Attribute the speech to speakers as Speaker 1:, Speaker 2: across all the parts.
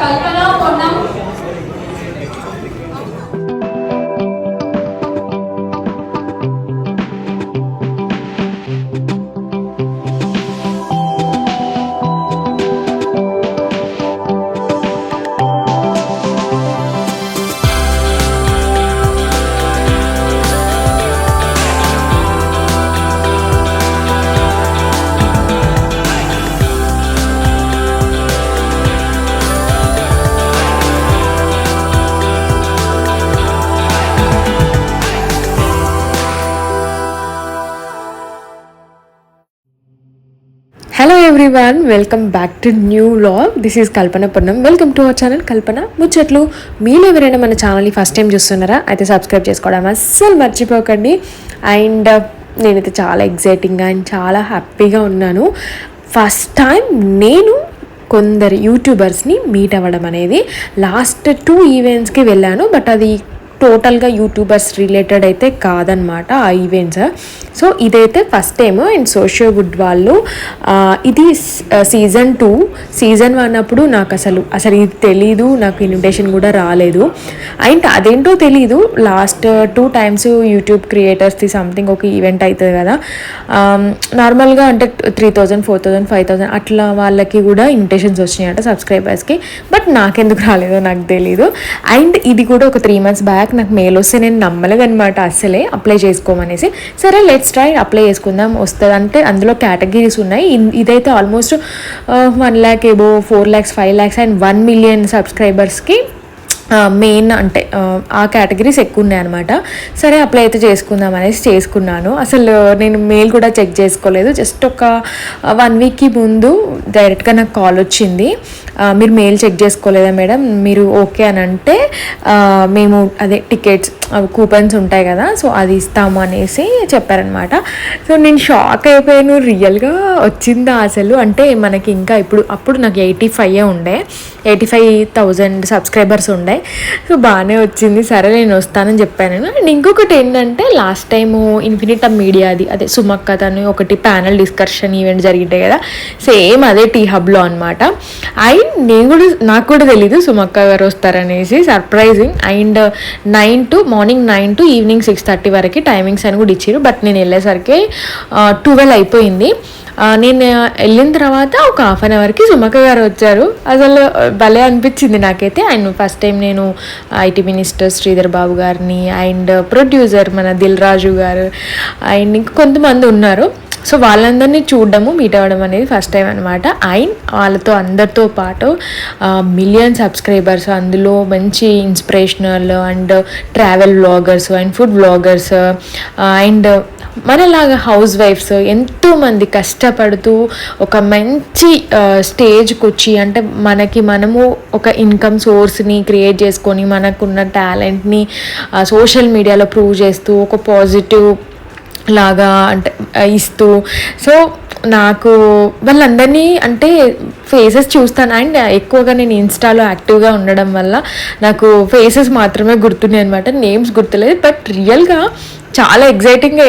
Speaker 1: Kalpana Ponnam.
Speaker 2: Hello everyone, welcome back to new vlog. This is Kalpana Ponnam. Welcome to our channel Kalpana Muchatlu. మీరు ఎవరైనా మన ఛానల్ని first time చూస్తున్నారా అయితే సబ్స్క్రైబ్ చేసుకోవడం అస్సలు మర్చిపోకండి. అండ్ నేనైతే చాలా ఎగ్జైటింగ్గా అండ్ చాలా హ్యాపీగా ఉన్నాను. ఫస్ట్ టైం నేను కొందరు యూట్యూబర్స్ని మీట్ అవ్వడం అనేది. లాస్ట్ 2 ఈవెంట్స్కి వెళ్ళాను, బట్ అది టోటల్గా యూట్యూబర్స్ రిలేటెడ్ అయితే కాదనమాట ఆ ఈవెంట్స్. సో ఇదైతే first time. And socio good వాళ్ళు ఇది సీజన్ 2. సీజన్ 1 అప్పుడు నాకు అసలు ఇది తెలీదు, నాకు ఇన్విటేషన్ కూడా రాలేదు. అండ్ అదేంటో తెలీదు, లాస్ట్ 2 టైమ్స్ యూట్యూబ్ క్రియేటర్స్ది సంథింగ్ ఒక ఈవెంట్ అవుతుంది కదా, నార్మల్గా అంటే 3000, 4000, 5000 అట్లా వాళ్ళకి కూడా ఇన్విటేషన్స్ వచ్చినాయంట సబ్స్క్రైబర్స్కి. బట్ నాకెందుకు రాలేదో నాకు తెలీదు. అండ్ ఇది కూడా ఒక 3 months బ్యాక్ నాకు మెయిల్ వస్తే నేను నమ్మలేదనమాట అస్సలే, అప్లై చేసుకోమనేసి. సరే లెట్స్ ట్రై, అప్లై చేసుకుందాం వస్తుంది అంటే. అందులో కేటగిరీస్ ఉన్నాయి. ఇదైతే almost 1 lakh above, 4 lakhs, 5 lakhs and 1 million సబ్స్క్రైబర్స్కి మెయిన్ అంటే ఆ కేటగిరీస్ ఎక్కువ ఉన్నాయి అనమాట. సరే అప్లై అయితే చేసుకుందాం అనేసి చేసుకున్నాను. అసలు నేను మెయిల్ కూడా చెక్ చేసుకోలేదు. జస్ట్ ఒక 1 weekకి ముందు డైరెక్ట్గా నాకు కాల్ వచ్చింది, మీరు మెయిల్ చెక్ చేసుకోలేదా మేడం, మీరు ఓకే అని అంటే మేము అదే టికెట్స్ కూపన్స్ ఉంటాయి కదా, సో అది ఇస్తాము అనేసి చెప్పారనమాట. సో నేను షాక్ అయిపోయాను, రియల్గా వచ్చిందా అసలు అంటే. మనకి ఇంకా అప్పుడు నాకు 85,000 సబ్స్క్రైబర్స్ ఉండే. సో బాగానే వచ్చింది. సరే నేను వస్తానని చెప్పాను. అండ్ ఇంకొకటి ఏంటంటే, లాస్ట్ టైము ఇన్ఫినిట్ మీడియాది అదే సుమక్క తను ఒకటి ప్యానల్ డిస్కషన్ ఈవెంట్ జరిగింటాయి కదా, సేమ్ అదే టీ హబ్లో అనమాట. అండ్ నాకు కూడా తెలీదు సుమక్క గారు వస్తారనేసి, surprising. And morning 9 to evening 6:30 వరకు టైమింగ్స్ అని కూడా ఇచ్చారు. బట్ నేను వెళ్ళేసరికి 12 అయిపోయింది. నేను వెళ్ళిన తర్వాత ఒక 1/2 hourకి సుమక్క గారు వచ్చారు. అసలు భలే అనిపించింది నాకైతే. అండ్ ఫస్ట్ టైం నేను ఐటీ మినిస్టర్ శ్రీధర్ బాబు గారిని అండ్ ప్రొడ్యూసర్ మన దిల్ రాజు గారు అండ్ ఇంకా కొంతమంది ఉన్నారు. సో వాళ్ళందరినీ చూడడము, మీట్ అవ్వడం అనేది ఫస్ట్ టైం అనమాట. అండ్ అందరితో పాటు 1 million సబ్స్క్రైబర్స్, అందులో మంచి inspirational and travel vloggers and food vloggers and మనలాగా హౌస్ వైఫ్స్ ఎంతోమంది కష్టపడుతూ ఒక మంచి స్టేజ్కి వచ్చి, అంటే మనము ఒక ఇన్కమ్ సోర్స్ని క్రియేట్ చేసుకొని మనకున్న టాలెంట్ని సోషల్ మీడియాలో ప్రూవ్ చేస్తూ ఒక పాజిటివ్ లాగా అంటే ఇస్తూ. సో నాకు వాళ్ళందరినీ అంటే ఫేసెస్ చూస్తాను. అండ్ ఎక్కువగా నేను ఇన్స్టాలో యాక్టివ్గా ఉండడం వల్ల నాకు ఫేసెస్ మాత్రమే గుర్తున్నాయి అనమాట, నేమ్స్ గుర్తులేదు. బట్ రియల్గా చాలా ఎగ్జైటింగ్గా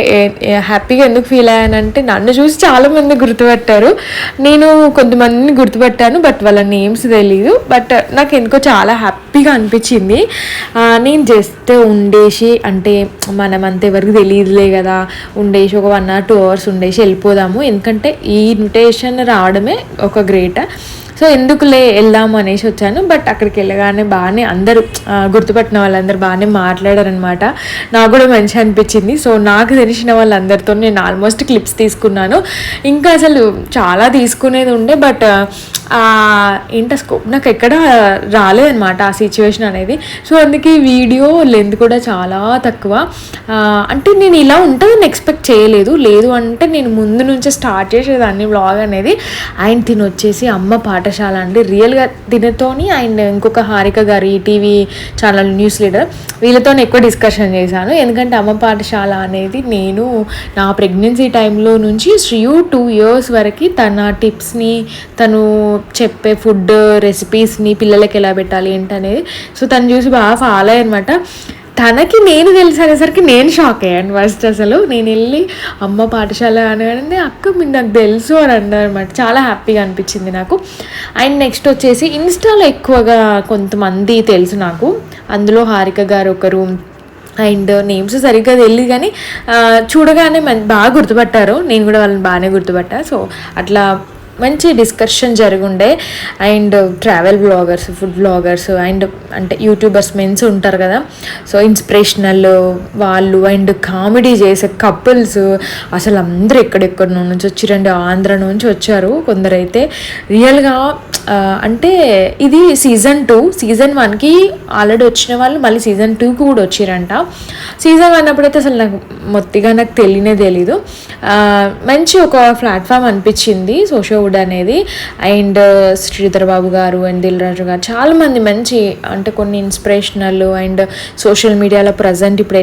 Speaker 2: హ్యాపీగా ఎందుకు ఫీల్ అయ్యానంటే, నన్ను చూసి చాలామంది గుర్తుపట్టారు, నేను కొంతమందిని గుర్తుపట్టాను, బట్ వాళ్ళ నేమ్స్ తెలీదు. బట్ నాకు ఎందుకో చాలా హ్యాపీగా అనిపించింది. నేను జస్ట్ ఉండేసి, అంటే మనమంతా ఎవరికి తెలియదులే కదా, ఉండేసి ఒక 1 or 2 hours ఉండేసి వెళ్ళిపోదాము, ఎందుకంటే ఈ ఇన్విటేషన్ రావడమే ఒక గ్రేట్. సో ఎందుకులే వెళ్దాము అనేసి వచ్చాను. బట్ అక్కడికి వెళ్ళగానే బాగానే అందరూ గుర్తుపట్టిన వాళ్ళందరూ బాగానే మాట్లాడారనమాట. నాకు కూడా మంచిగా అనిపించింది. సో నాకు తెలిసిన వాళ్ళందరితో నేను ఆల్మోస్ట్ క్లిప్స్ తీసుకున్నాను. ఇంకా అసలు చాలా తీసుకునేది ఉండే, బట్ స్కోప్ నాకు ఎక్కడ రాలేదనమాట ఆ సిచ్యువేషన్ అనేది. సో అందుకే వీడియో లెంత్ కూడా చాలా తక్కువ. అంటే నేను ఇలా ఉంటుందని ఎక్స్పెక్ట్ చేయలేదు. లేదు అంటే నేను ముందు నుంచే స్టార్ట్ చేసేదాన్ని వ్లాగ్ అనేది. ఆయన వచ్చేసి అమ్మ పాఠశాల అండి, రియల్గా తినతోని. అండ్ ఇంకొక హారిక గారు ఈటీవీ ఛానల్ న్యూస్ లీడర్, వీళ్ళతో ఎక్కువ డిస్కషన్ చేశాను. ఎందుకంటే అమ్మ పాఠశాల అనేది నేను నా ప్రెగ్నెన్సీ టైంలో నుంచి శ్రీయు 2 years వరకు తన టిప్స్ని, తను చెప్పే ఫుడ్ రెసిపీస్ని పిల్లలకి ఎలా పెట్టాలి ఏంటనేది, సో తను చూసి బాగా ఫాలో అయ్యనమాట. తనకి నేను తెలుసు అనేసరికి నేను షాక్ అయ్యాను ఫస్ట్. అసలు నేను వెళ్ళి అమ్మ పాఠశాల అనగానే అక్క మీరు నాకు తెలుసు అని అన్నారు అనమాట. చాలా హ్యాపీగా అనిపించింది నాకు. అండ్ నెక్స్ట్ వచ్చేసి ఇన్స్టాలో ఎక్కువగా కొంతమంది తెలుసు నాకు, అందులో హారిక గారు ఒకరు, అండ్ నేమ్స్ సరిగ్గా తెలియదు కానీ చూడగానే బాగా గుర్తుపట్టారు. నేను కూడా వాళ్ళని బాగానే గుర్తుపట్టా. సో అట్లా మంచి డిస్కషన్ జరుగుండే. And travel bloggers, food bloggers, and అంటే యూట్యూబర్స్ మెన్స్ ఉంటారు కదా, సో ఇన్స్పిరేషనల్ వాళ్ళు, అండ్ కామెడీ చేసే కపుల్స్, అసలు అందరూ ఎక్కడెక్కడ నుంచి వచ్చిరండి. ఆంధ్ర నుంచి వచ్చారు కొందరైతే. రియల్గా అంటే ఇది సీజన్ 2, సీజన్ 1కి ఆల్రెడీ వచ్చిన వాళ్ళు మళ్ళీ సీజన్ 2కి కూడా వచ్చిరంట. సీజన్ 1 అప్పుడైతే అసలు నాకు తెలీదు. మంచి ఒక ప్లాట్ఫామ్ అనిపించింది సోషోవుడ్ అనేది. అండ్ శ్రీధర్ బాబు గారు అండ్ దిల్ రాజు గారు చాలామంది మంచి, అంటే కొన్ని ఇన్స్పిరేషనల్, అండ్ సోషల్ మీడియాలో ప్రజెంట్ ఇప్పుడు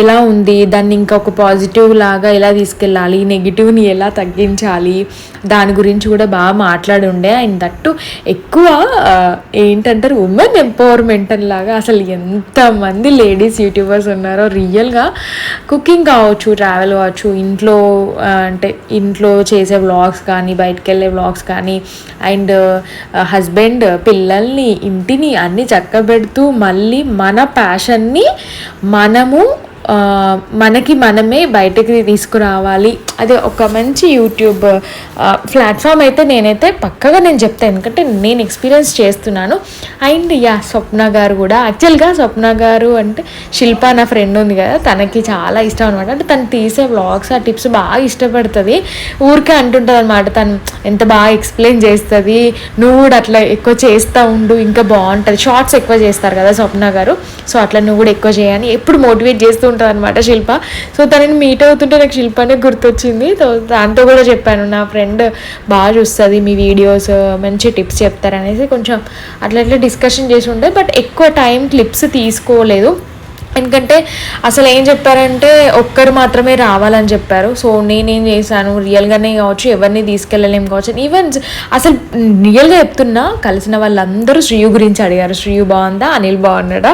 Speaker 2: ఎలా ఉంది, దాన్ని ఇంకా ఒక పాజిటివ్ లాగా ఎలా తీసుకెళ్ళాలి, నెగిటివ్ని ఎలా తగ్గించాలి, దాని గురించి కూడా బాగా మాట్లాడి ఉండే. అండ్ దట్టు ఎక్కువ ఏంటంటారు ఉమెన్ ఎంపవర్మెంట్ లాగా. అసలు ఎంతమంది లేడీస్ యూట్యూబర్స్ ఉన్నారో రియల్గా. కుకింగ్ కావచ్చు, ట్రావెల్ కావచ్చు, అంటే ఇంట్లో చేసే వ్లాగ్స్ కానీ, బయటకు వెళ్ళే వ్లాగ్స్ కానీ, అండ్ హస్బెండ్, పిల్లల్ని, ఇంటిని అన్నీ చక్కబెడుతూ మళ్ళీ మన ప్యాషన్ని మనకి మనమే బయటకి తీసుకురావాలి. అది ఒక మంచి యూట్యూబ్ ప్లాట్ఫామ్ అయితే నేనైతే పక్కగా నేను చెప్తాను, ఎందుకంటే నేను ఎక్స్పీరియన్స్ చేస్తున్నాను. అండ్ స్వప్న గారు కూడా, యాక్చువల్గా స్వప్న గారు అంటే శిల్ప నా ఫ్రెండ్ ఉంది కదా, తనకి చాలా ఇష్టం అనమాట. అంటే తను తీసే వ్లాగ్స్, ఆ టిప్స్ బాగా ఇష్టపడుతుంది. ఊరికే అంటుంటుంది అనమాట, తను ఎంత బాగా ఎక్స్ప్లెయిన్ చేస్తుంది, నువ్వు కూడా అట్లా ఎక్కువ చేస్తూ ఉండు ఇంకా బాగుంటుంది. షార్ట్స్ ఎక్కువ చేస్తారు కదా స్వప్న గారు, సో అట్లా నువ్వు కూడా ఎక్కువ చేయని ఎప్పుడు మోటివేట్ చేస్తూ ఉంటుంది అనమాట శిల్ప. సో తనని మీట్ అవుతుంటే నాకు శిల్పనే గుర్తొచ్చింది. సో దాంతో కూడా చెప్పాను, నా ఫ్రెండ్ బాగా చూస్తుంది మీ వీడియోస్, మంచి టిప్స్ చెప్తారనేసి కొంచెం అట్లా డిస్కషన్ చేసి ఉండే. బట్ ఎక్కువ టైం క్లిప్స్ తీసుకోలేదు, ఎందుకంటే అసలు ఏం చెప్పారంటే ఒక్కరు మాత్రమే రావాలని చెప్పారు. సో నేనేం చేశాను, రియల్గానే కావచ్చు, ఎవరిని తీసుకెళ్ళలేము కావచ్చు. ఈవెన్ అసలు రియల్గా చెప్తున్నా, కలిసిన వాళ్ళందరూ శ్రీయు గురించి అడిగారు. శ్రీయు బాగుందా, అనిల్ బాగున్నాడా,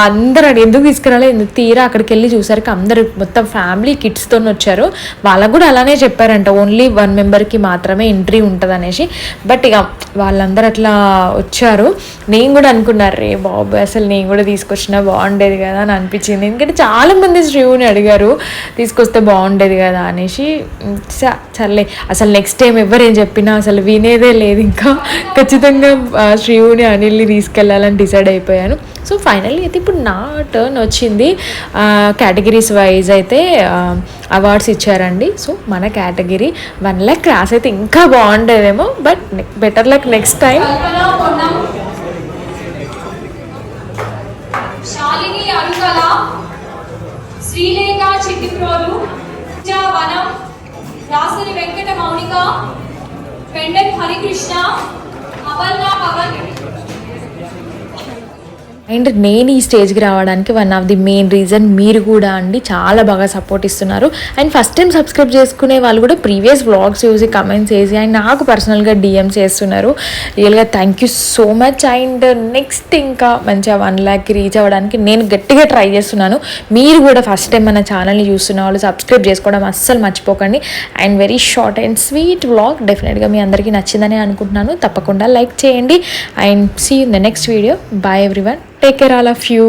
Speaker 2: అందరూ ఎందుకు తీసుకురాలే, ఎందుకు తీరా అక్కడికి వెళ్ళి చూసరికి అందరూ మొత్తం ఫ్యామిలీ కిడ్స్తో వచ్చారు. వాళ్ళకు కూడా అలానే చెప్పారంట, ఓన్లీ 1 మెంబర్కి మాత్రమే ఎంట్రీ ఉంటుంది అనేసి. బట్ ఇక వాళ్ళందరూ అట్లా వచ్చారు. నేను కూడా అనుకున్నారు, రే బాబు అసలు నేను కూడా తీసుకొచ్చినా బాగుండేది కదా అని అనిపించింది. ఎందుకంటే చాలామంది శ్రీవుని అడిగారు తీసుకొస్తే బాగుండేది కదా అనేసి. సర్లే, అసలు నెక్స్ట్ టైం ఎవరేం చెప్పినా అసలు వినేదే లేదు. ఇంకా ఖచ్చితంగా శ్రీవుని, అనిల్ని తీసుకెళ్ళాలని డిసైడ్ అయిపోయాను. సో ఫైనల్లీ అయితే ఇప్పుడు నా టర్న్ వచ్చింది. కేటగిరీస్ వైజ్ అయితే అవార్డ్స్ ఇచ్చారండి. సో మన కేటగిరీ 1 lakh క్రాస్ అయితే ఇంకా బాగుండేదేమో, but better luck next time.
Speaker 1: Srilekha Chittiprolu, Vanam, Rasari Venkata Mounika, Pendan Harikrishna, Aparna Pavan.
Speaker 2: And నేను ఈ స్టేజ్కి రావడానికి 1 ఆఫ్ ది మెయిన్ రీజన్ మీరు కూడా అండి, చాలా బాగా సపోర్ట్ ఇస్తున్నారు. అండ్ ఫస్ట్ టైం సబ్స్క్రైబ్ చేసుకునే వాళ్ళు కూడా ప్రీవియస్ వ్లాగ్స్ చూసి కమెంట్స్ వేసి అండ్ నాకు పర్సనల్గా డిఎమ్స్ చేస్తున్నారు. రియల్గా thank you so much. And next ఇంకా మంచిగా 1 lakh రీచ్ అవ్వడానికి నేను గట్టిగా ట్రై చేస్తున్నాను. మీరు కూడా ఫస్ట్ టైం మన ఛానల్ని చూస్తున్న వాళ్ళు సబ్స్క్రైబ్ చేసుకోవడం అస్సలు మర్చిపోకండి. And very short and sweet vlog డెఫినెట్గా మీ అందరికీ నచ్చిందని అనుకుంటున్నాను. తప్పకుండా లైక్ చేయండి. And see in the next video. Bye everyone. Take care all of you.